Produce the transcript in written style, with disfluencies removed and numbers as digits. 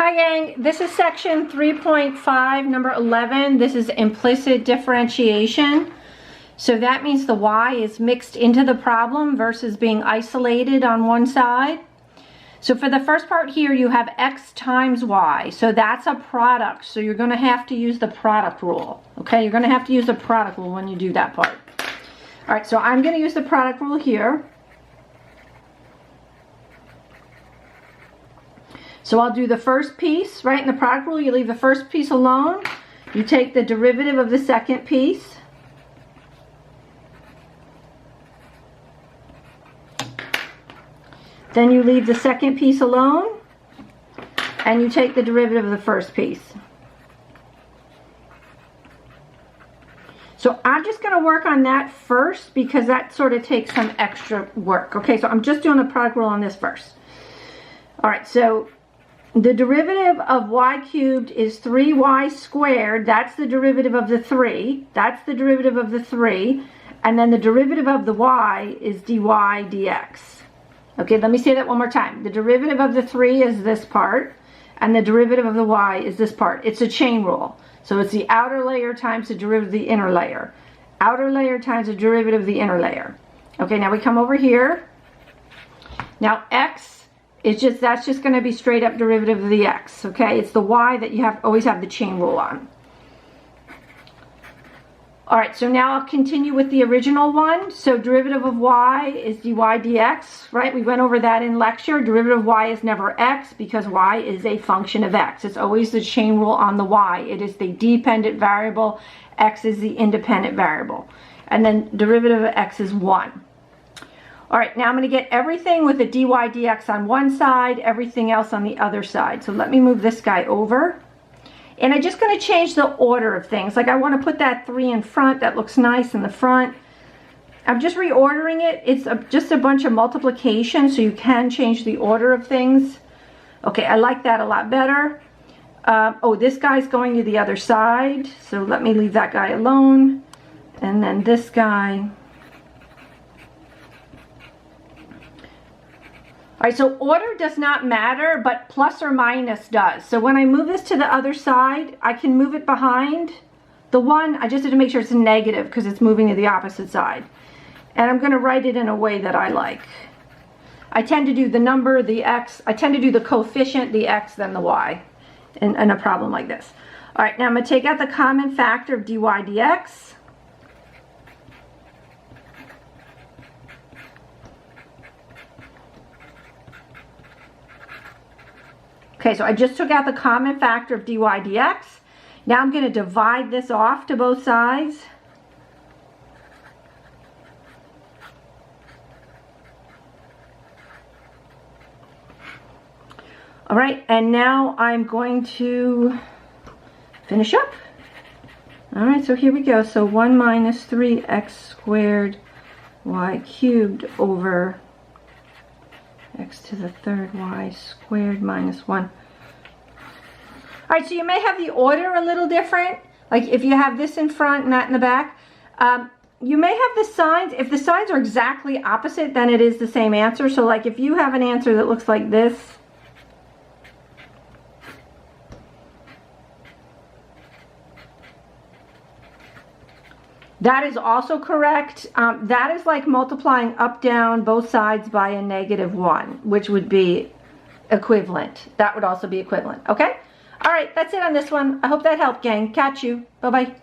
Hi gang, this is section 3.5, number 11. This is implicit differentiation. So that means the y is mixed into the problem versus being isolated on one side. So for the first part here, you have x times y. So that's a product. So you're going to have to use the product rule. Okay, you're going to have to use the product rule when you do that part. All right, so I'm going to use the product rule here. So I'll do the first piece, right? In the product rule, you leave the first piece alone. You take the derivative of the second piece. Then you leave the second piece alone. And you take the derivative of the first piece. So I'm just going to work on that first because that sort of takes some extra work. Okay, so I'm just doing the product rule on this first. All right, so the derivative of y cubed is 3y squared. That's the derivative of the 3. That's the derivative of the 3. And then the derivative of the y is dy dx. Okay, let me say that one more time. The derivative of the 3 is this part. And the derivative of the y is this part. It's a chain rule. So it's the outer layer times the derivative of the inner layer. Outer layer times the derivative of the inner layer. Okay, now we come over here. Now x, that's just going to be straight up derivative of the x, okay? It's the y that you always have the chain rule on. All right, so now I'll continue with the original one. So derivative of y is dy dx, right? We went over that in lecture. Derivative of y is never x because y is a function of x. It's always the chain rule on the y. It is the dependent variable. X is the independent variable. And then derivative of x is 1. All right, now I'm going to get everything with the dy dx on one side, everything else on the other side. So let me move this guy over. And I'm just going to change the order of things. Like I want to put that 3 in front. That looks nice in the front. I'm just reordering it. It's just a bunch of multiplication, so you can change the order of things. Okay, I like that a lot better. Oh, this guy's going to the other side. So let me leave that guy alone. And then this guy. All right, so order does not matter, but plus or minus does. So when I move this to the other side, I can move it behind the 1. I just have to make sure it's negative because it's moving to the opposite side. And I'm going to write it in a way that I like. I tend to do the number, the x. I tend to do the coefficient, the x, then the y in a problem like this. All right, now I'm going to take out the common factor of dy dx. Okay, so I just took out the common factor of dy dx. Now I'm going to divide this off to both sides. All right, and now I'm going to finish up. All right, so here we go. So 1 minus 3x squared y cubed over x to the third y squared minus 1. All right, so you may have the order a little different. Like if you have this in front and that in the back. You may have the signs. If the signs are exactly opposite, then it is the same answer. So like if you have an answer that looks like this, that is also correct. That is like multiplying up, down, both sides by a -1, which would be equivalent. That would also be equivalent, okay? All right, that's it on this one. I hope that helped, gang. Catch you. Bye-bye.